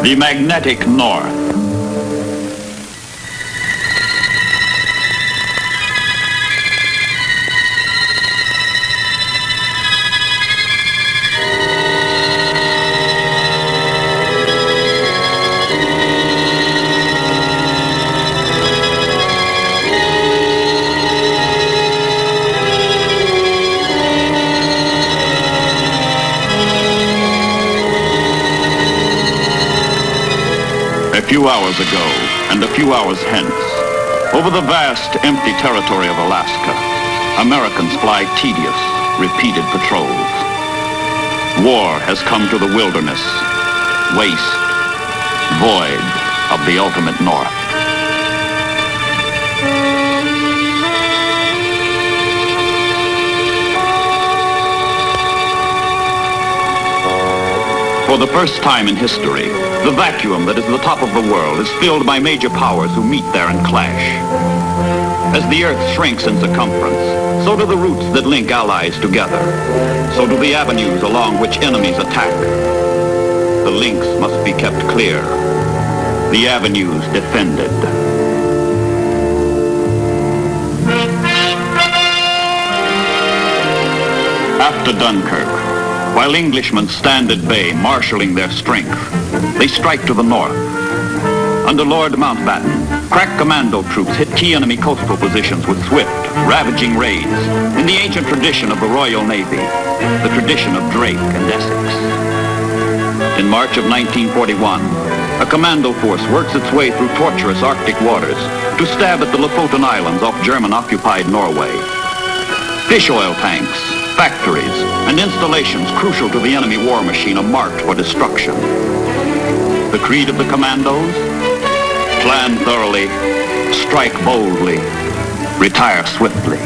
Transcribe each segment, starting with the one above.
The magnetic north. A few hours ago, and a few hours hence, over the vast, empty territory of Alaska, Americans fly tedious, repeated patrols. War has come to the wilderness, waste, void of the ultimate north. For the first time in history, the vacuum that is the top of the world is filled by major powers who meet there and clash. As the Earth shrinks in circumference, so do the routes that link allies together. So do the avenues along which enemies attack. The links must be kept clear, the avenues defended. After Dunkirk, while Englishmen stand at bay, marshalling their strength, they strike to the north. Under Lord Mountbatten, crack commando troops hit key enemy coastal positions with swift, ravaging raids, in the ancient tradition of the Royal Navy, the tradition of Drake and Essex. In March of 1941, a commando force works its way through tortuous Arctic waters to stab at the Lofoten Islands off German-occupied Norway. Fish oil tanks, factories, and installations crucial to the enemy war machine are marked for destruction. The creed of the commandos? Plan thoroughly, strike boldly, retire swiftly.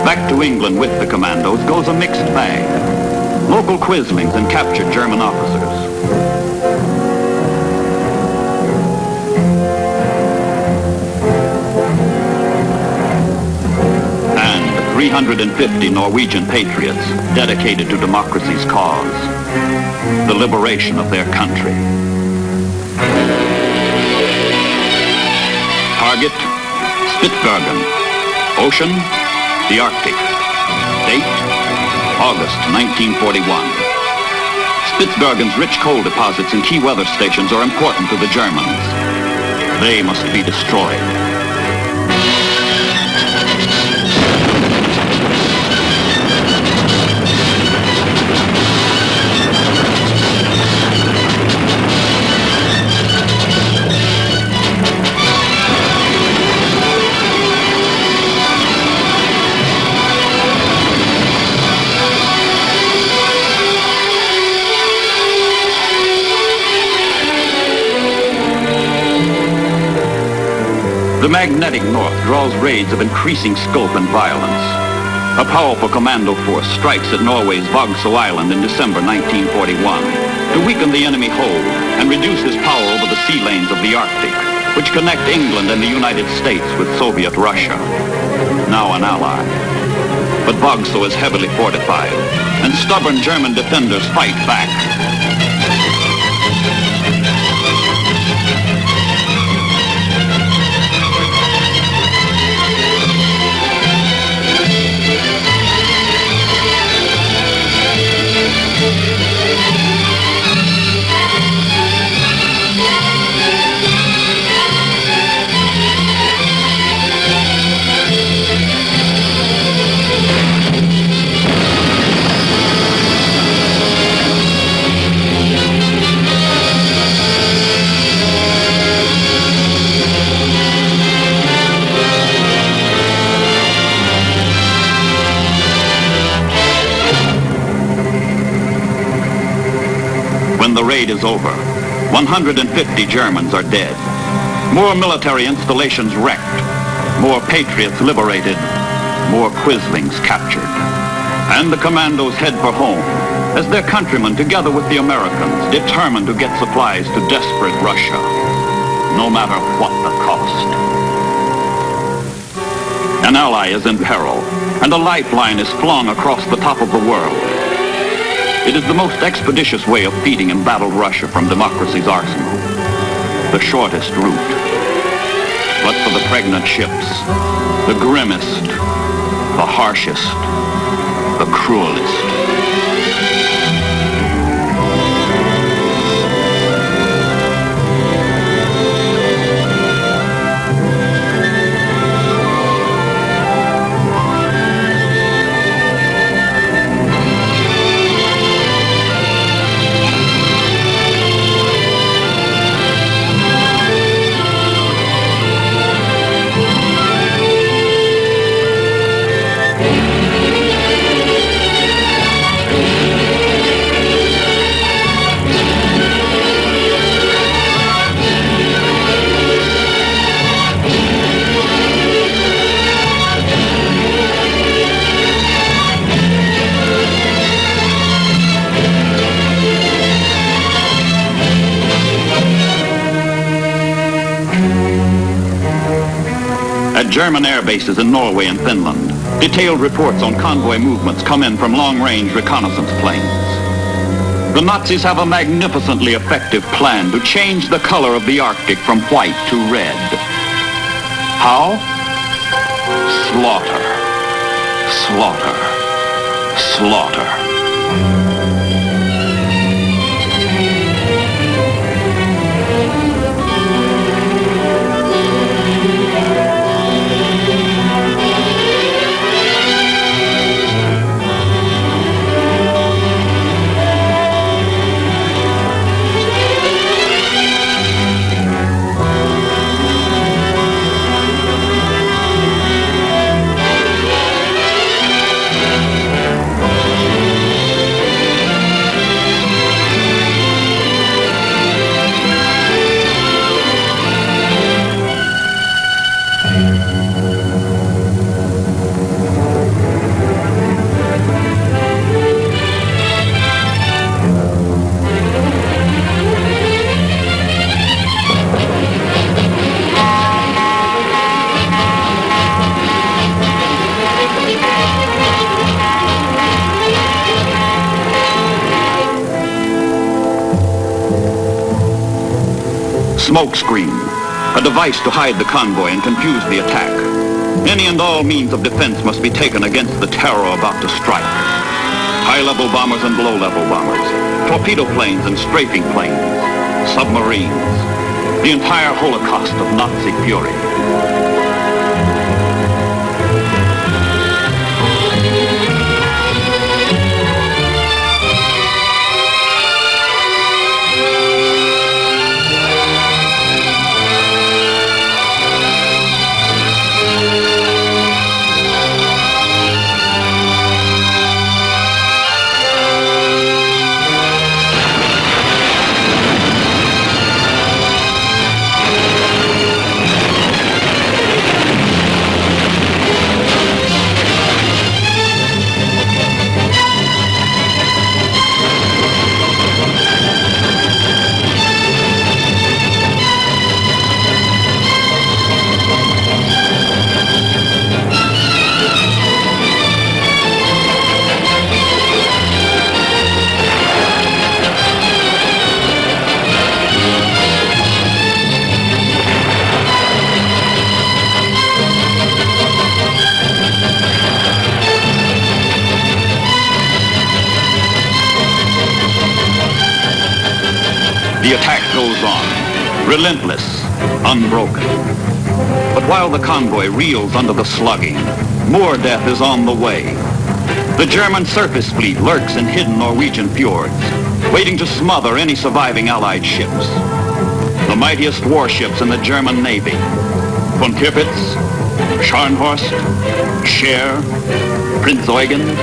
Back to England with the commandos goes a mixed bag. Local quislings and captured German officers. And 350 Norwegian patriots dedicated to democracy's cause, the liberation of their country. Target, Spitsbergen. Ocean, the Arctic. Date, August 1941. Spitsbergen's rich coal deposits and key weather stations are important to the Germans. They must be destroyed. The magnetic north draws raids of increasing scope and violence. A powerful commando force strikes at Norway's Vogso Island in December 1941 to weaken the enemy hold and reduce his power over the sea lanes of the Arctic, which connect England and the United States with Soviet Russia, now an ally. But Vogso is heavily fortified, and stubborn German defenders fight back. blockade is over. 150 Germans are dead. More military installations wrecked. More patriots liberated. More quislings captured. And the commandos head for home as their countrymen, together with the Americans, determined to get supplies to desperate Russia, no matter what the cost. An ally is in peril, and a lifeline is flung across the top of the world. It is the most expeditious way of feeding embattled Russia from democracy's arsenal. The shortest route. But for the pregnant ships, the grimmest, the harshest, the cruelest. German air bases in Norway and Finland. Detailed reports on convoy movements come in from long-range reconnaissance planes. The Nazis have a magnificently effective plan to change the color of the Arctic from white to red. How? Slaughter. Slaughter. Slaughter. Smokescreen, a device to hide the convoy and confuse the attack. Any and all means of defense must be taken against the terror about to strike. High-level bombers and low-level bombers, torpedo planes and strafing planes, submarines, the entire holocaust of Nazi fury. The attack goes on, relentless, unbroken. But while the convoy reels under the slugging, more death is on the way. The German surface fleet lurks in hidden Norwegian fjords, waiting to smother any surviving Allied ships. The mightiest warships in the German Navy, von Tirpitz, Scharnhorst, Scheer, Prinz Eugen,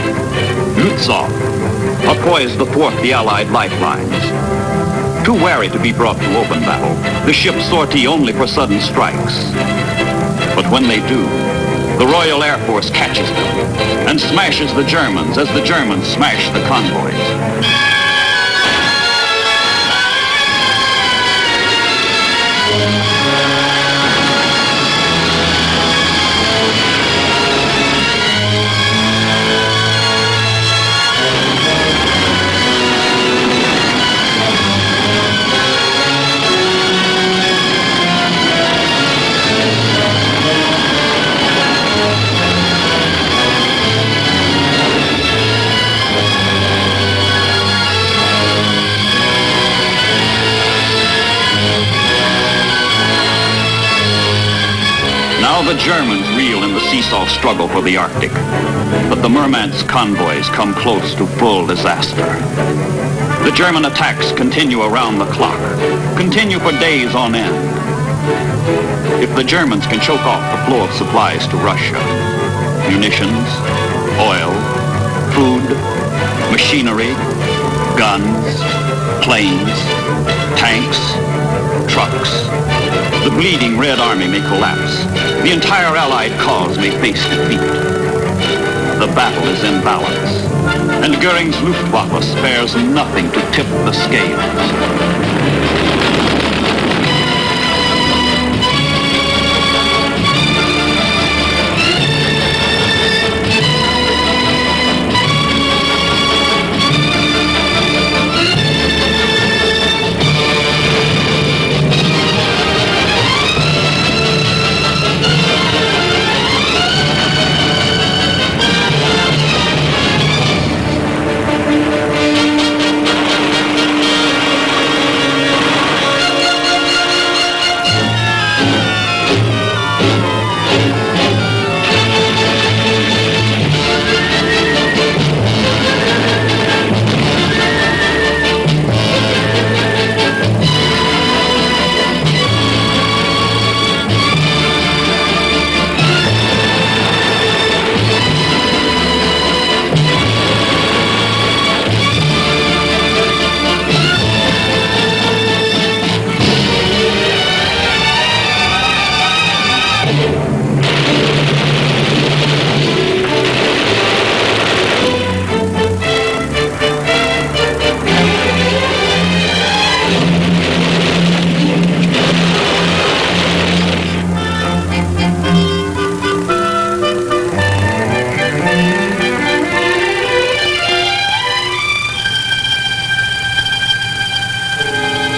Lutzow, are poised to thwart the Allied lifelines. Too wary to be brought to open battle, the ships sortie only for sudden strikes. But when they do, the Royal Air Force catches them and smashes the Germans as the Germans smash the convoys. The Germans reel in the seesaw struggle for the Arctic, but the Murmansk convoys come close to full disaster. The German attacks continue around the clock, continue for days on end. If the Germans can choke off the flow of supplies to Russia, munitions, oil, food, machinery, guns, planes, tanks, trucks, the bleeding Red Army may collapse. The entire Allied cause may face defeat. The battle is in balance, and Goering's Luftwaffe spares nothing to tip the scales.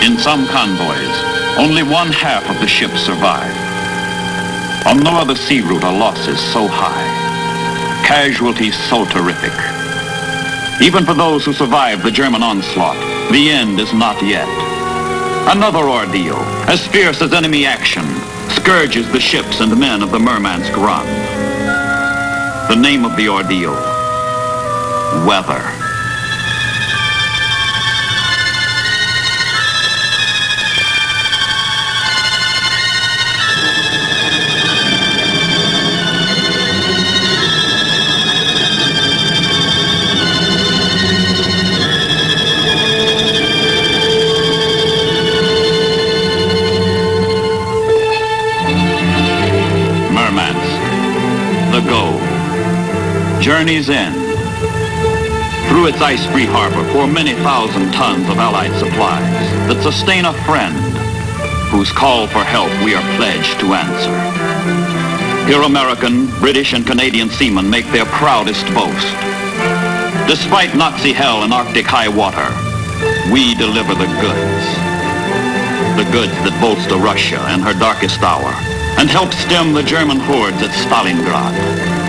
In some convoys, only one half of the ships survive. On no other sea route are losses so high, casualties so terrific. Even for those who survive the German onslaught, the end is not yet. Another ordeal, as fierce as enemy action, scourges the ships and men of the Murmansk Run. The name of the ordeal, weather. The goal. Journey's end. Through its ice-free harbor pour many thousand tons of Allied supplies that sustain a friend whose call for help we are pledged to answer. Here American, British, and Canadian seamen make their proudest boast. Despite Nazi hell and Arctic high water, we deliver the goods. The goods that bolster Russia in her darkest hour and help stem the German hordes at Stalingrad.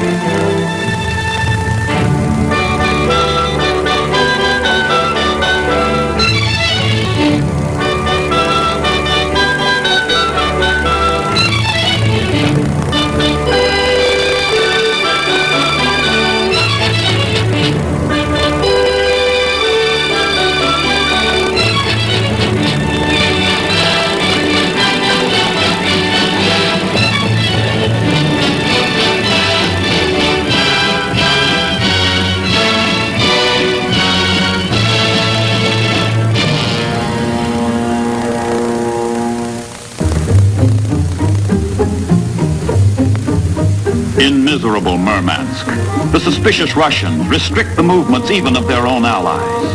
In miserable Murmansk, the suspicious Russians restrict the movements even of their own allies.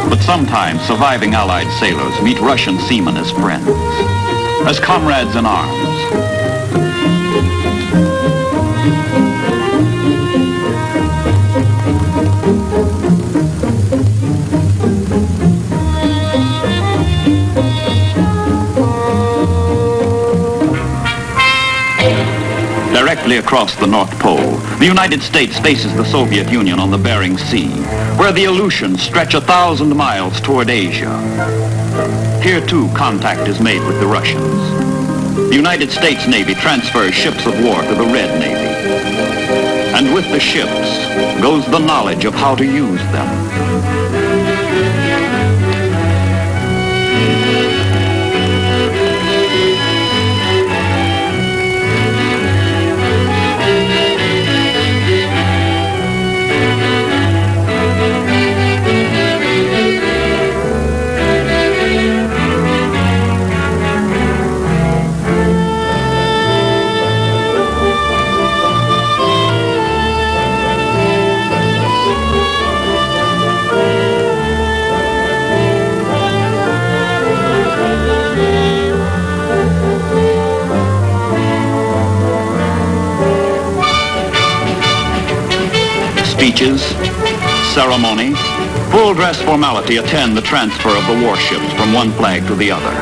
But sometimes surviving Allied sailors meet Russian seamen as friends, as comrades in arms. Directly across the North Pole, the United States faces the Soviet Union on the Bering Sea, where the Aleutians stretch 1,000 miles toward Asia. Here, too, contact is made with the Russians. The United States Navy transfers ships of war to the Red Navy. And with the ships goes the knowledge of how to use them. Speeches, ceremony, full-dress formality attend the transfer of the warships from one flag to the other.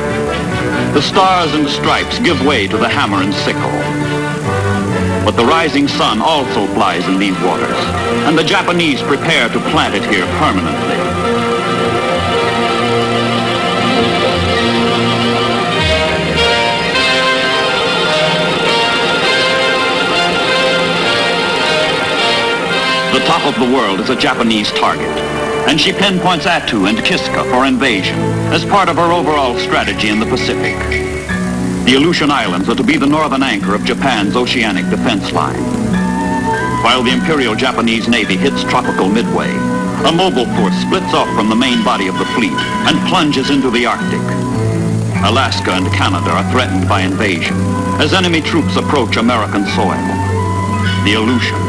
The stars and stripes give way to the hammer and sickle. But the rising sun also flies in these waters, and the Japanese prepare to plant it here permanently. The top of the world is a Japanese target, and she pinpoints Attu and Kiska for invasion as part of her overall strategy in the Pacific. The Aleutian Islands are to be the northern anchor of Japan's oceanic defense line. While the Imperial Japanese Navy hits tropical Midway, a mobile force splits off from the main body of the fleet and plunges into the Arctic. Alaska and Canada are threatened by invasion as enemy troops approach American soil. The Aleutians.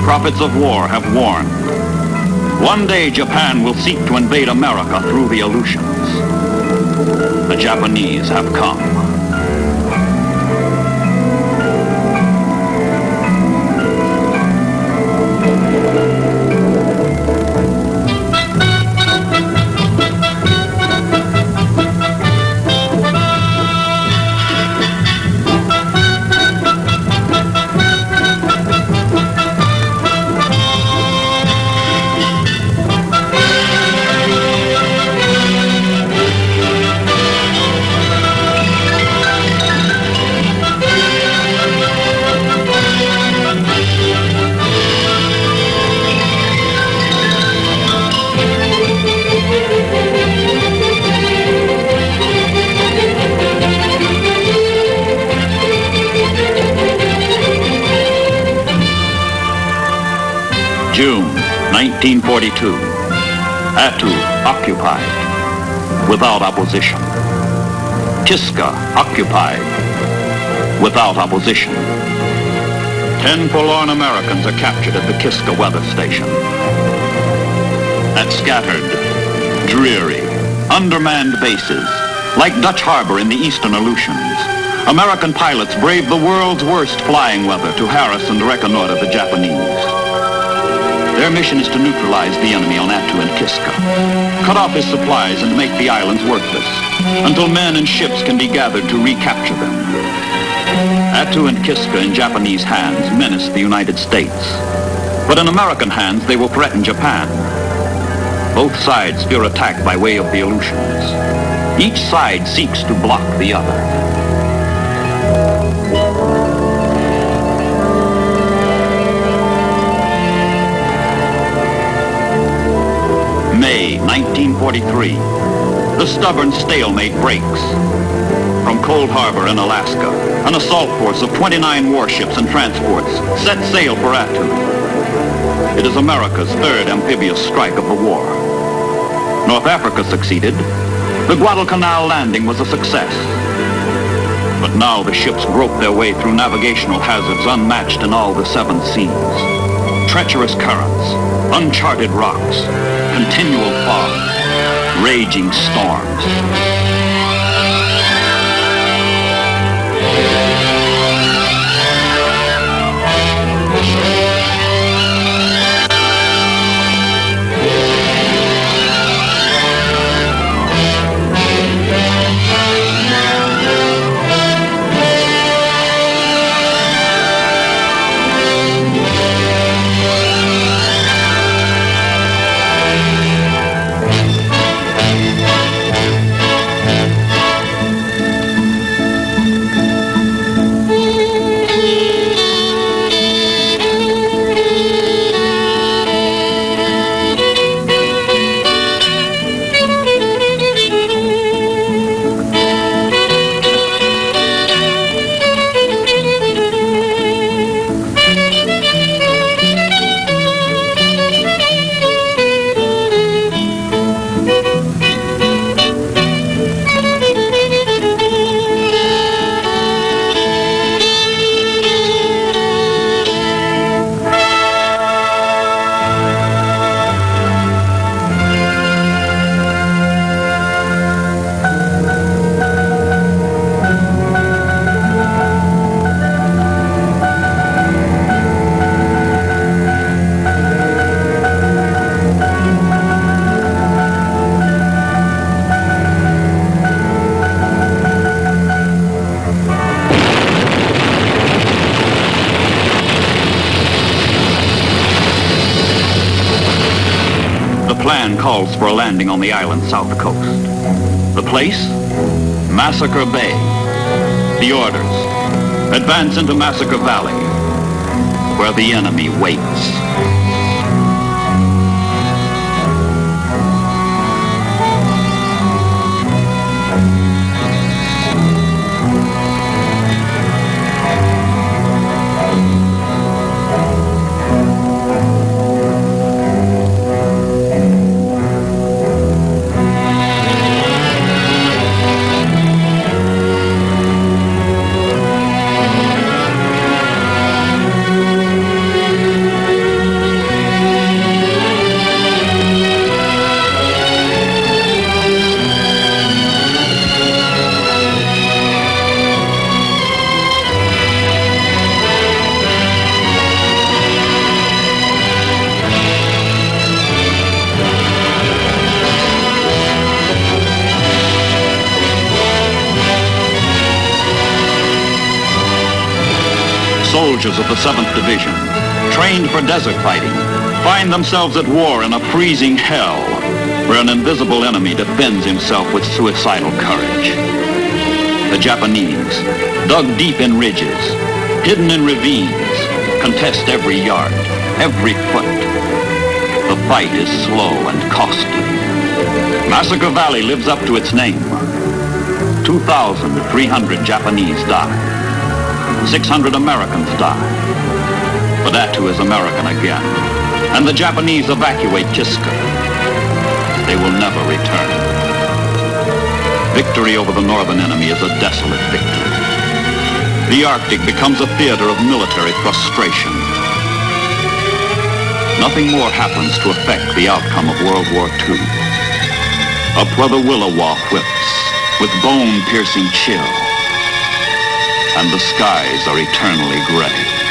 Prophets of war have warned. One day Japan will seek to invade America through the Aleutians. The Japanese have come. June 1942. Attu occupied, without opposition. Kiska occupied, without opposition. 10 forlorn Americans are captured at the Kiska weather station. At scattered, dreary, undermanned bases, like Dutch Harbor in the eastern Aleutians, American pilots brave the world's worst flying weather to harass and reconnoiter the Japanese. Their mission is to neutralize the enemy on Attu and Kiska, cut off his supplies and make the islands worthless, until men and ships can be gathered to recapture them. Attu and Kiska in Japanese hands menace the United States, but in American hands they will threaten Japan. Both sides fear attack by way of the Aleutians. Each side seeks to block the other. May 1943, the stubborn stalemate breaks. From Cold Harbor in Alaska, an assault force of 29 warships and transports set sail for Attu. It is America's third amphibious strike of the war. North Africa succeeded. The Guadalcanal landing was a success. But now the ships grope their way through navigational hazards unmatched in all the seven seas. Treacherous currents, uncharted rocks, continual fog, raging storms. Calls for a landing on the island's south coast. The place? Massacre Bay. The orders: advance into Massacre Valley, where the enemy waits. Soldiers of the 7th Division, trained for desert fighting, find themselves at war in a freezing hell where an invisible enemy defends himself with suicidal courage. The Japanese, dug deep in ridges, hidden in ravines, contest every yard, every foot. The fight is slow and costly. Massacre Valley lives up to its name. 2,300 Japanese die. 600 Americans die. But Attu is American again, and the Japanese evacuate Kiska. They will never return. Victory over the northern enemy is a desolate victory. The Arctic becomes a theater of military frustration. Nothing more happens to affect the outcome of World War II. Up where the Willowa whips, with bone-piercing chill, and the skies are eternally gray.